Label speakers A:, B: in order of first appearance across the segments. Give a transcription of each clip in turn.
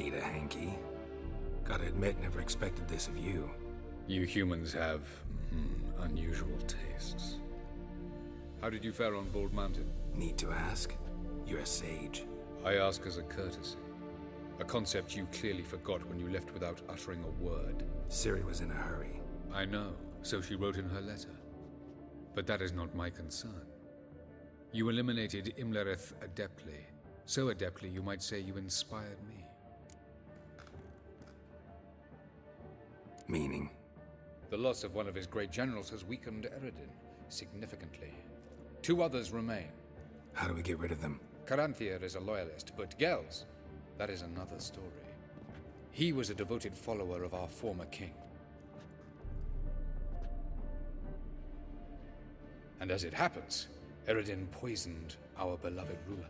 A: need a hanky. Gotta admit, never expected this of you.
B: You humans have unusual tastes. How did you fare on Bald Mountain?
A: Need to ask? You're a sage.
B: I ask as a courtesy. A concept you clearly forgot when you left without uttering a word.
A: Ciri was in a hurry.
B: I know, so she wrote in her letter. But that is not my concern. You eliminated Imlerith adeptly. So adeptly, you might say you inspired me.
A: Meaning?
B: The loss of one of his great generals has weakened Eredin significantly. 2 others remain.
A: How do we get rid of them?
B: Caranthier is a loyalist, but Gels, that is another story. He was a devoted follower of our former king. And as it happens, Eredin poisoned our beloved ruler.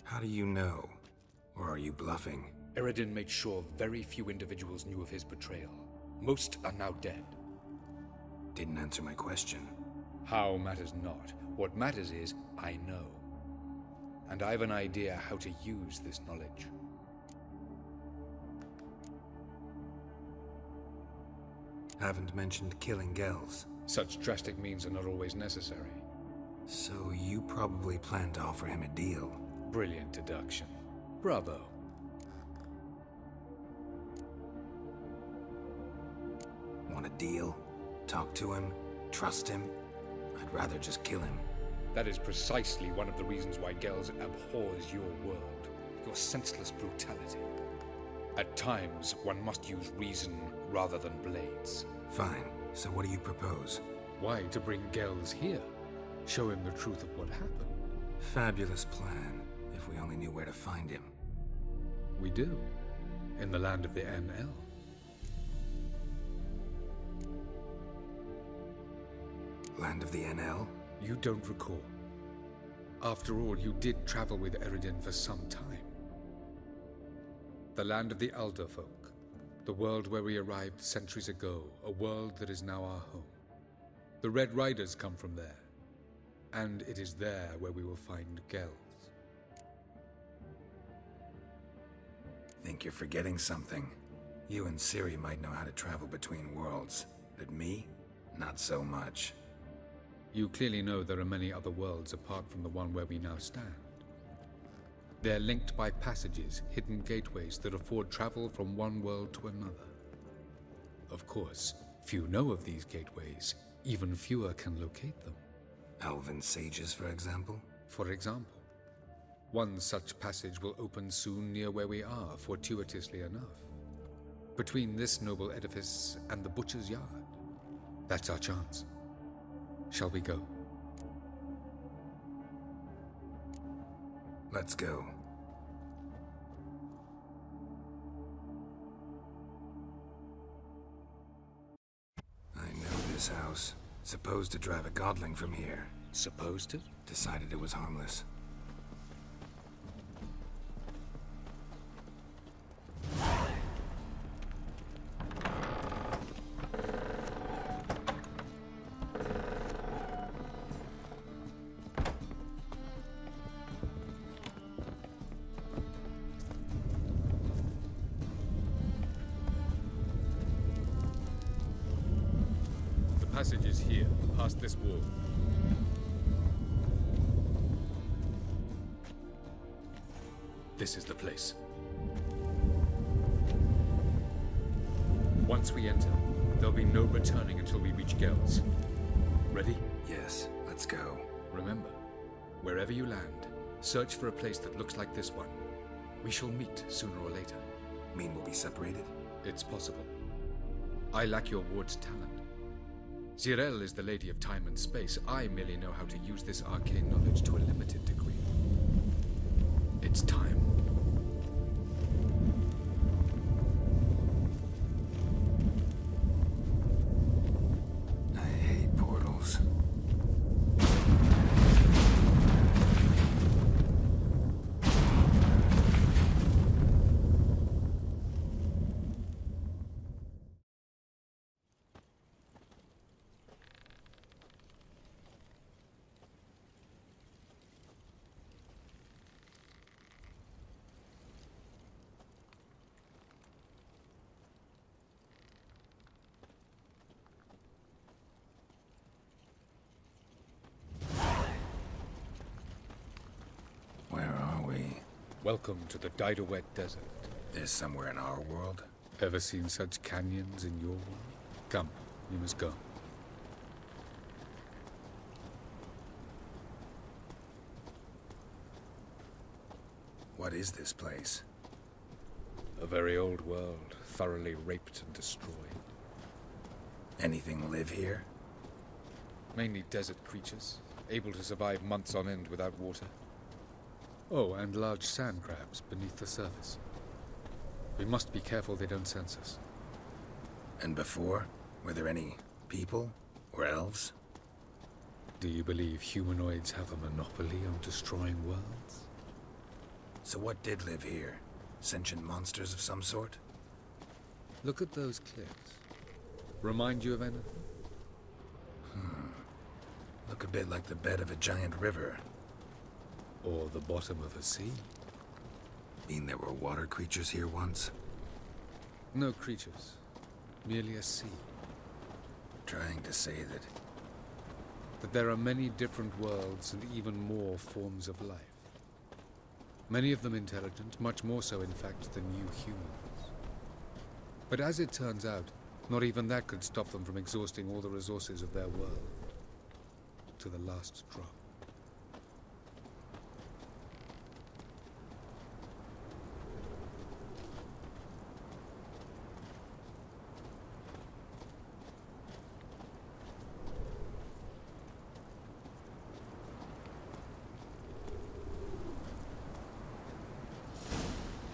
A: How do you know? Or are you bluffing?
B: Eredin made sure very few individuals knew of his betrayal. Most are now dead.
A: Didn't answer my question.
B: How matters not. What matters is, I know. And I have an idea how to use this knowledge.
A: Haven't mentioned killing Gels.
B: Such drastic means are not always necessary.
A: So you probably plan to offer him a deal.
B: Brilliant deduction. Bravo.
A: Want a deal? Talk to him? Trust him? I'd rather just kill him.
B: That is precisely one of the reasons why Gels abhors your world. Your senseless brutality. At times, one must use reason rather than blades.
A: Fine. So what do you propose?
B: Why, to bring Gels here? Show him the truth of what happened.
A: Fabulous plan, if we only knew where to find him.
B: We do. In the land of the NL.
A: Land of the NL?
B: You don't recall. After all, you did travel with Eredin for some time. The land of the Alderfolk. The world where we arrived centuries ago. A world that is now our home. The Red Riders come from there. And it is there where we will find Gels.
A: Think you're forgetting something. You and Ciri might know how to travel between worlds. But me? Not so much.
B: You clearly know there are many other worlds apart from the one where we now stand. They're linked by passages, hidden gateways that afford travel from one world to another. Of course, few know of these gateways. Even fewer can locate them.
A: Elven sages, for example?
B: For example. One such passage will open soon near where we are, fortuitously enough. Between this noble edifice and the butcher's yard. That's our chance. Shall we go?
A: Let's go. I know this house. Supposed to drive a godling from here.
B: Supposed to?
A: Decided it was harmless.
B: Passage is here, past this wall. This is the place. Once we enter, there'll be no returning until we reach Gels. Ready?
A: Yes, let's go.
B: Remember, wherever you land, search for a place that looks like this one. We shall meet sooner or later.
A: Mean we'll be separated?
B: It's possible. I lack your ward's talent. Geralt is the lady of time and space. I merely know how to use this arcane knowledge to a limited degree. It's time.
A: I hate portals.
B: Welcome to the Didowet Desert.
A: There's somewhere in our world?
B: Ever seen such canyons in your world? Come, you must go.
A: What is this place?
B: A very old world, thoroughly raped and destroyed.
A: Anything live here?
B: Mainly desert creatures, able to survive months on end without water. Oh, and large sand crabs beneath the surface. We must be careful they don't sense us.
A: And before? Were there any people? Or elves?
B: Do you believe humanoids have a monopoly on destroying worlds?
A: So what did live here? Sentient monsters of some sort?
B: Look at those cliffs. Remind you of anything?
A: Look a bit like the bed of a giant river.
B: Or the bottom of a sea?
A: Mean there were water creatures here once?
B: No creatures. Merely a sea.
A: Trying to say
B: That there are many different worlds and even more forms of life. Many of them intelligent, much more so in fact than you humans. But as it turns out, not even that could stop them from exhausting all the resources of their world. To the last drop.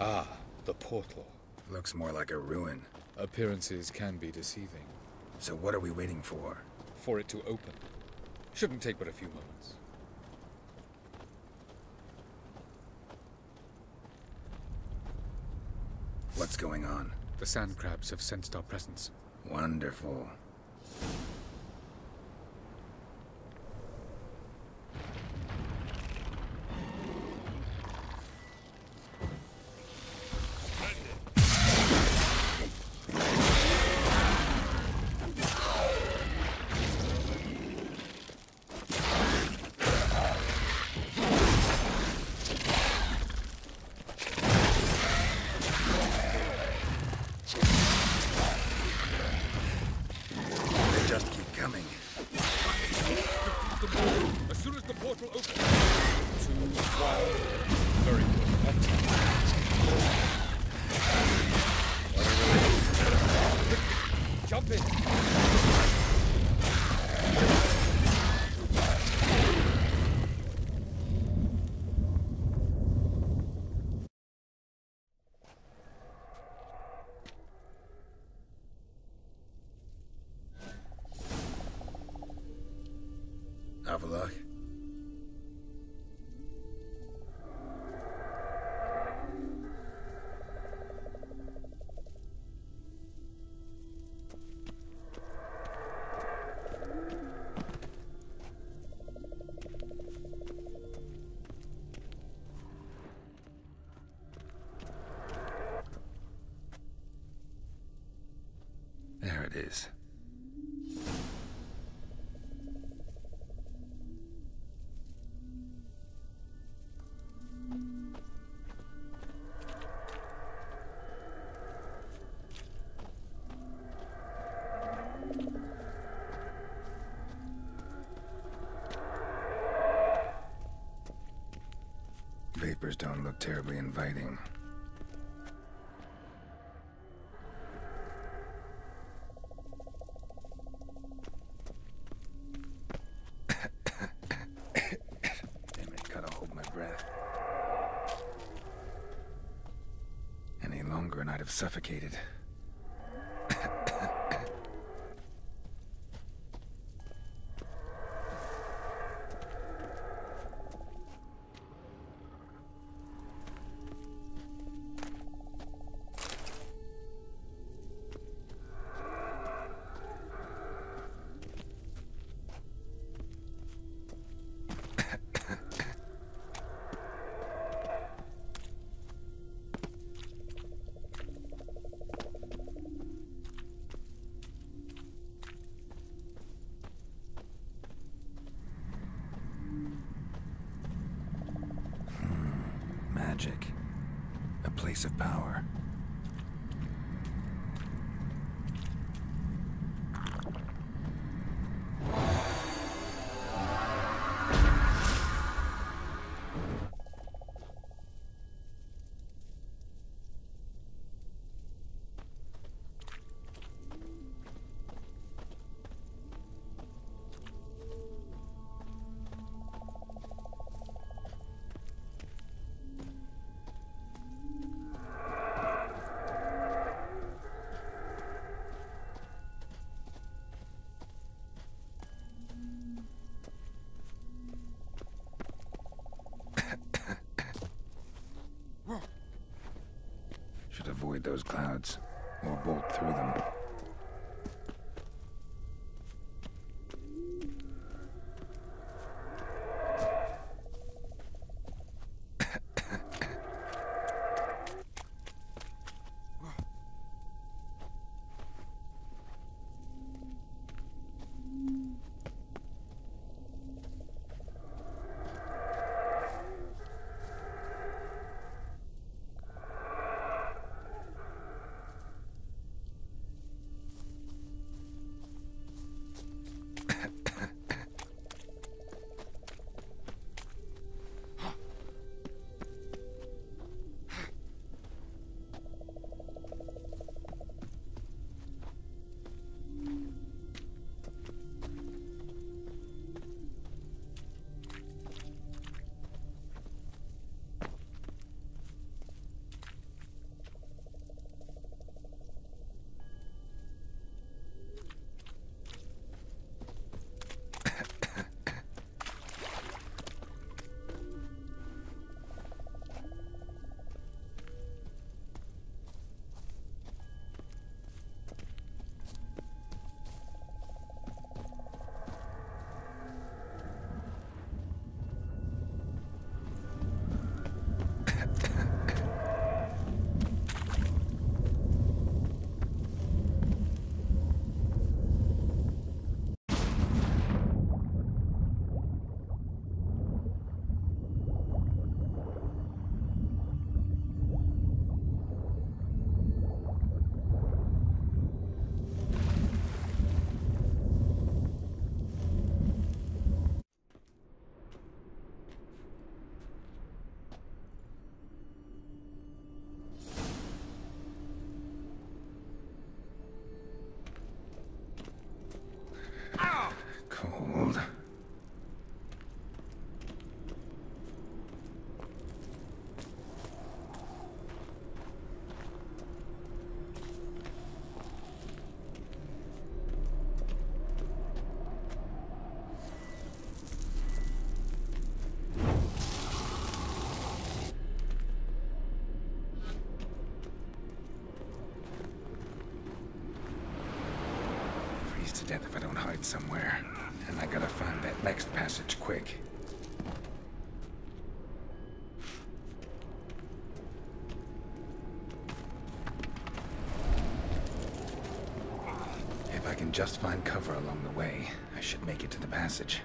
B: Ah, the portal.
A: looks more like a ruin.
B: Appearances can be deceiving.
A: So what are we waiting for?
B: For it to open. Shouldn't take but a few moments.
A: What's going on?
B: The sand crabs have sensed our presence.
A: Wonderful. Avallac'h? There it is. Vapors don't look terribly inviting. Damn it, gotta hold my breath. Any longer and I'd have suffocated. Magic. place of power. Should avoid those clouds, or bolt through them. Cold. Freeze to death if I don't hide somewhere. And I gotta find that next passage quick. If I can just find cover along the way, I should make it to the passage.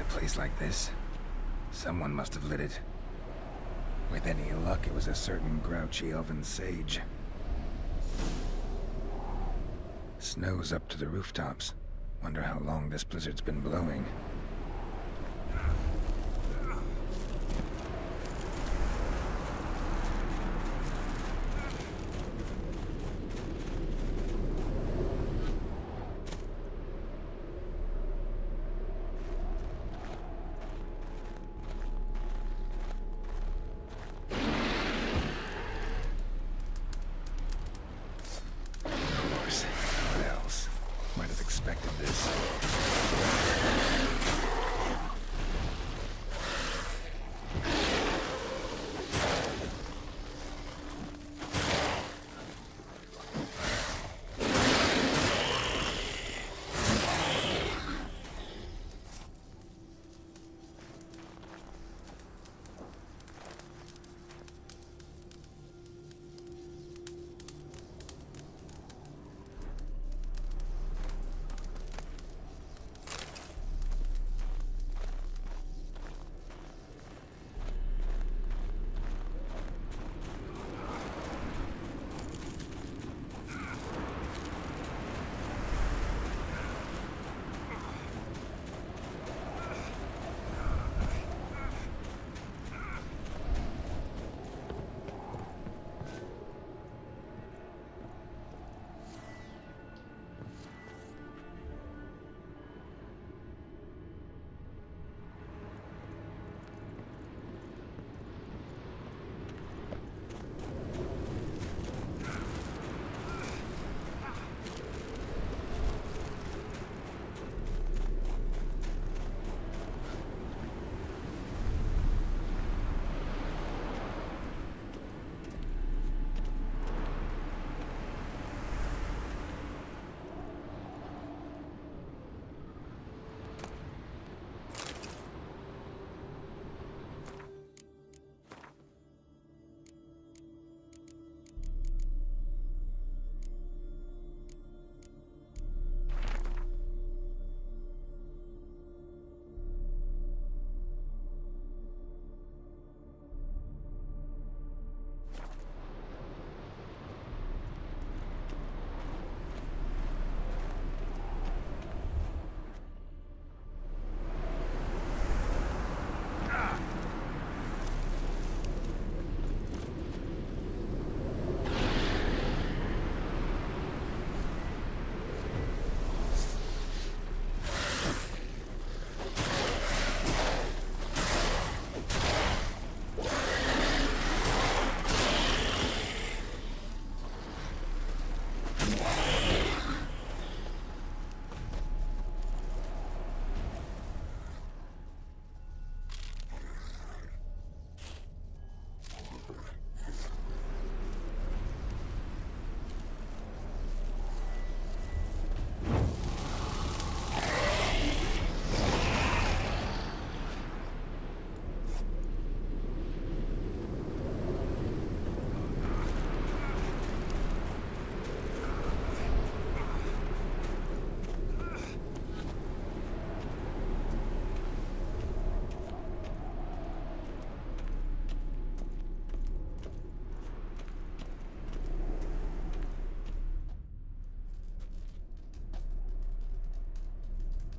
A: place like this. Someone must have lit it. With any luck, it was a certain grouchy elven sage. Snow's up to the rooftops. Wonder how long this blizzard's been blowing.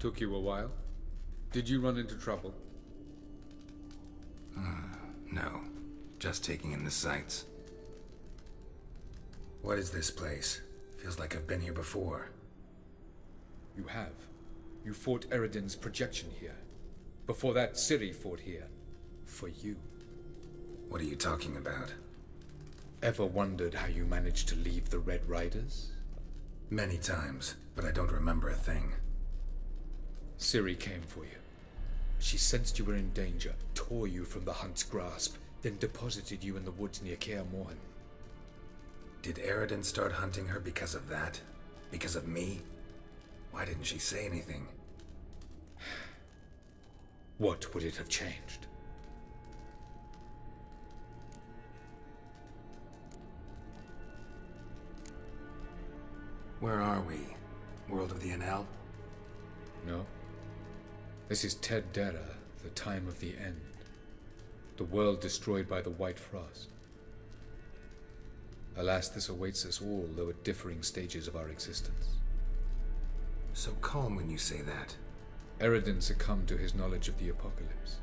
B: Took you a while? Did you run into trouble?
A: No. Just taking in the sights. What is this place? Feels like I've been here before.
B: You have. You fought Eredin's projection here. Before that, Ciri fought here. For you.
A: What are you talking about?
B: Ever wondered how you managed to leave the Red Riders?
A: Many times, but I don't remember a thing.
B: Ciri came for you. She sensed you were in danger, tore you from the Hunt's grasp, then deposited you in the woods near Kaer Morhen.
A: Did Eredin start hunting her because of that? Because of me? Why didn't she say anything?
B: What would it have changed?
A: Where are we? World of the NL?
B: No. This is Ted Dera, the time of the end. The world destroyed by the White Frost. Alas, this awaits us all, though at differing stages of our existence.
A: So calm when you say that.
B: Eredin succumbed to his knowledge of the apocalypse.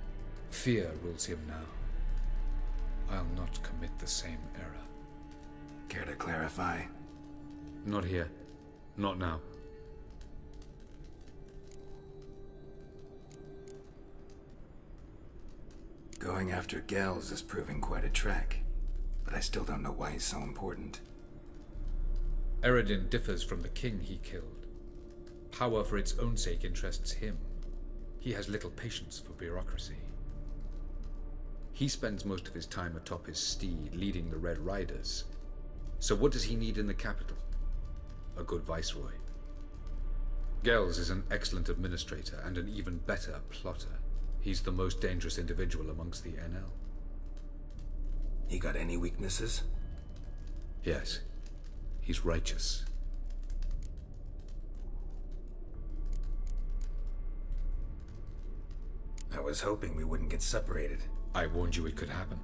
B: Fear rules him now. I'll not commit the same error.
A: Care to clarify?
B: Not here. Not now.
A: Going after Gels is proving quite a trek, but I still don't know why he's so important.
B: Eredin differs from the king he killed. Power for its own sake interests him. He has little patience for bureaucracy. He spends most of his time atop his steed, leading the Red Riders. So what does he need in the capital? A good viceroy. Gels is an excellent administrator and an even better plotter. He's the most dangerous individual amongst the NL.
A: He got any weaknesses?
B: Yes. He's righteous.
A: I was hoping we wouldn't get separated.
B: I warned you it could happen.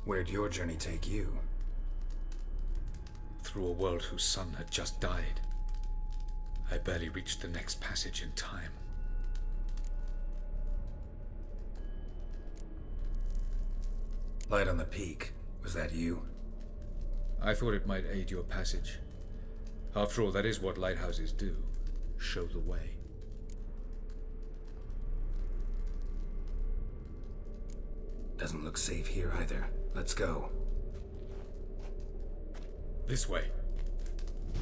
A: Where'd your journey take you?
B: Through a world whose son had just died. I barely reached the next passage in time.
A: Light on the peak. Was that you?
B: I thought it might aid your passage. After all, that is what lighthouses do. Show the way.
A: Doesn't look safe here either. Let's go.
B: This way.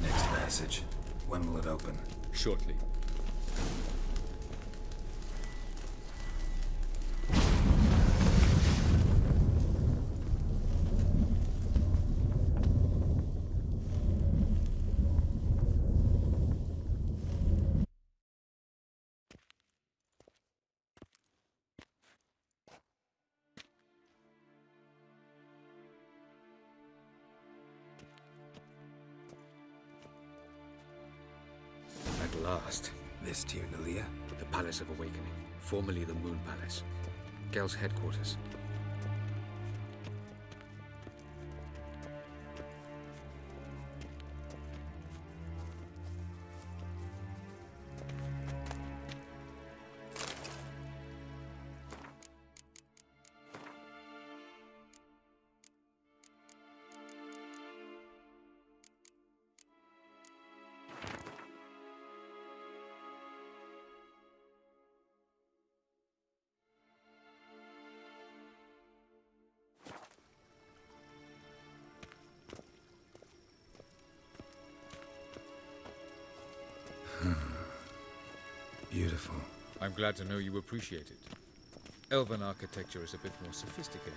A: Next passage. When will it open?
B: Shortly. At last.
A: This Tirnalia?
B: The Palace of Awakening, formerly the Moon Palace. Gel's headquarters.
A: Beautiful.
B: I'm glad to know you appreciate it. Elven architecture is a bit more sophisticated.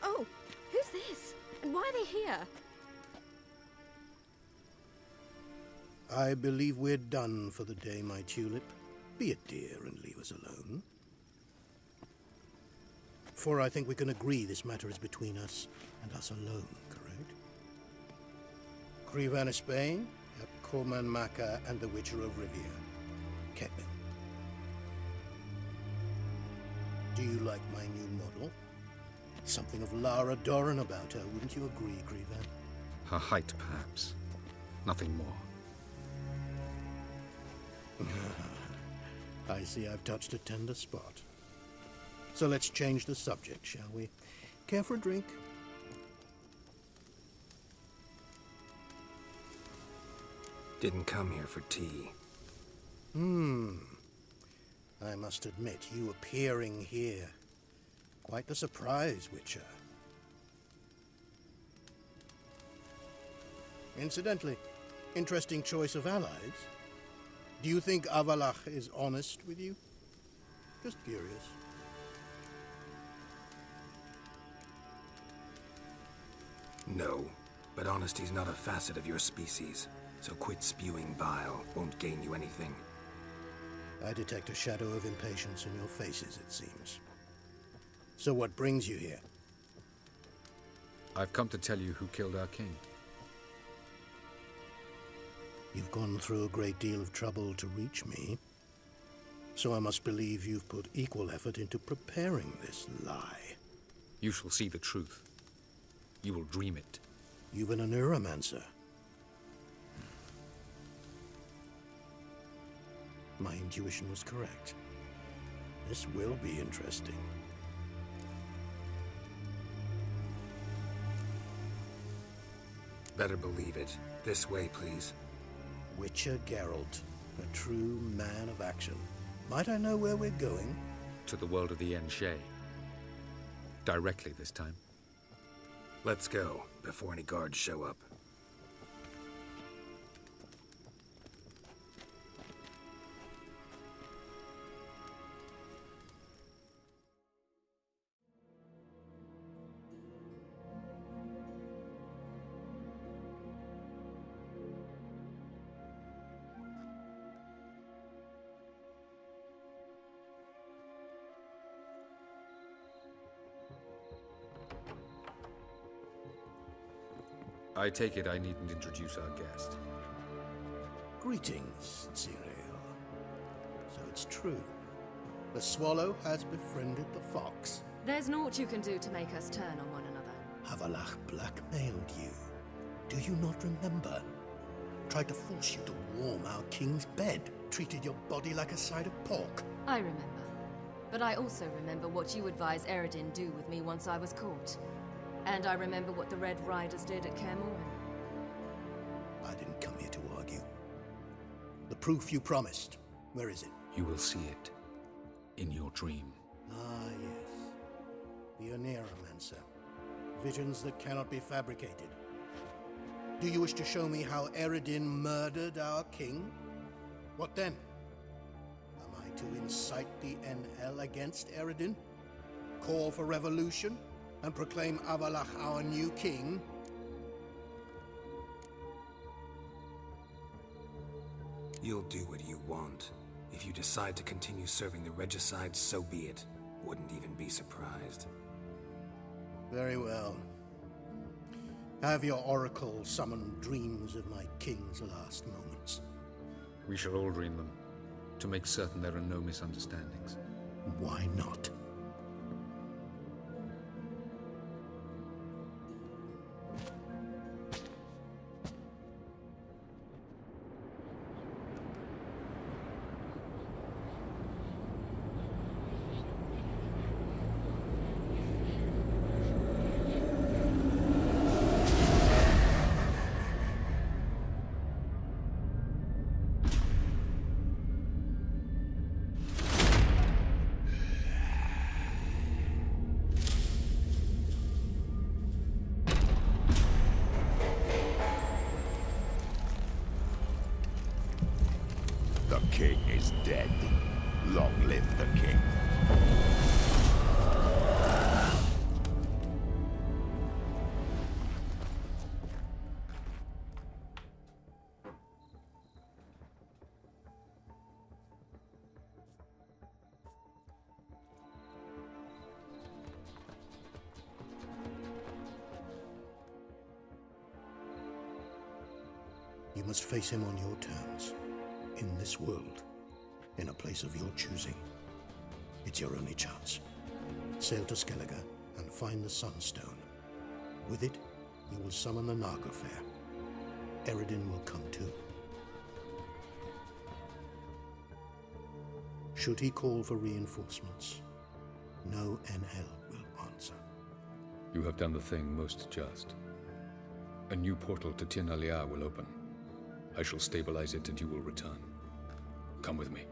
C: Oh, who's this? And why are they here?
D: I believe we're done for the day, my tulip. Be a dear and leave us alone. For I think we can agree this matter is between us and us alone, correct? Crivan of Spain, Corman Maca, and the Witcher of Rivia. Ketman. Do you like my new model? Something of Lara Doran about her, wouldn't you agree, Crivan?
B: Her height, perhaps. Nothing more.
D: I see I've touched a tender spot. So let's change the subject, shall we? Care for a drink?
A: Didn't come here for tea.
D: I must admit, you appearing here. Quite the surprise, Witcher. Incidentally, interesting choice of allies. Do you think Avallac'h is honest with you? Just curious.
A: No. But honesty's not a facet of your species, so quit spewing bile. Won't gain you anything.
D: I detect a shadow of impatience in your faces, it seems. So what brings you here?
B: I've come to tell you who killed our king.
D: You've gone through a great deal of trouble to reach me, so I must believe you've put equal effort into preparing this lie.
B: You shall see the truth. You will dream it.
D: You've been a neuromancer. My intuition was correct. This will be interesting.
A: Better believe it. This way, please.
D: Witcher Geralt, a true man of action. Might I know where we're going?
B: To the world of the Enshe. Directly this time.
A: Let's go, before any guards show up.
B: I take it I needn't introduce our guest.
D: Greetings, Ciri. So it's true. The swallow has befriended the fox.
C: There's naught you can do to make us turn on one another.
D: Avallac'h blackmailed you. Do you not remember? Tried to force you to warm our king's bed. Treated your body like a side of pork.
C: I remember. But I also remember what you advised Eredin do with me once I was caught. And I remember what the Red Riders did at Kaer Morhen.
D: I didn't come here to argue. The proof you promised. Where is it?
B: You will see it. In your dream.
D: Ah, yes. The Neuromancer. Visions that cannot be fabricated. Do you wish to show me how Eredin murdered our king? What then? Am I to incite the NL against Eredin? Call for revolution? And proclaim Avallac'h our new king?
A: You'll do what you want. If you decide to continue serving the regicide, so be it. Wouldn't even be surprised.
D: Very well. Have your oracle summon dreams of my king's last moments.
B: We shall all dream them, to make certain there are no misunderstandings.
D: Why not?
E: The king is dead. Long live the king.
D: You must face him on your terms. In this world. In a place of your choosing. It's your only chance. Sail to Skellige and find the Sunstone. With it, you will summon the Naga Fair. Eredin will come too. Should he call for reinforcements, no NL will answer.
B: You have done the thing most just. A new portal to Tir na Liar will open. I shall stabilize it and you will return. Come with me.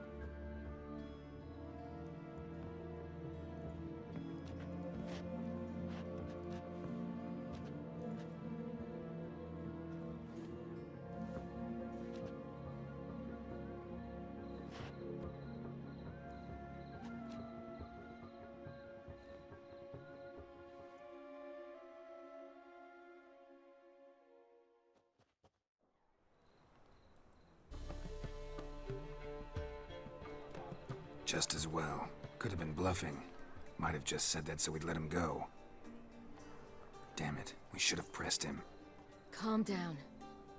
A: Just as well. Could have been bluffing. Might have just said that so we'd let him go. Damn it, we should have pressed him.
C: Calm down.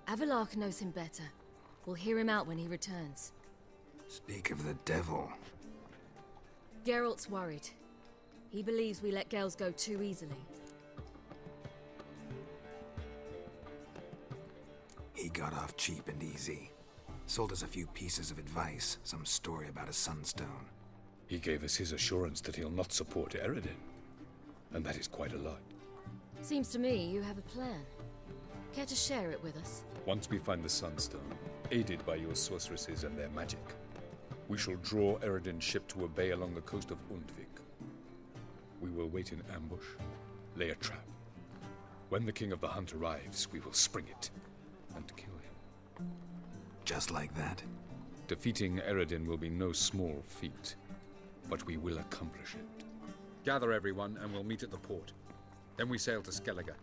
C: Avallac'h knows him better. We'll hear him out when he returns.
A: Speak of the devil.
C: Geralt's worried. He believes we let girls go too easily.
A: He got off cheap and easy. Sold us a few pieces of advice, some story about a sunstone.
F: He gave us his assurance that he'll not support Eredin. And that is quite a lot.
C: Seems to me you have a plan. Care to share it with us?
F: Once we find the sunstone, aided by your sorceresses and their magic, we shall draw Eredin's ship to a bay along the coast of Undvik. We will wait in ambush, lay a trap. When the King of the Hunt arrives, we will spring it and kill him.
A: Just like that?
F: Defeating Eredin will be no small feat, but we will accomplish it.
B: Gather everyone and we'll meet at the port. Then we sail to Skellige.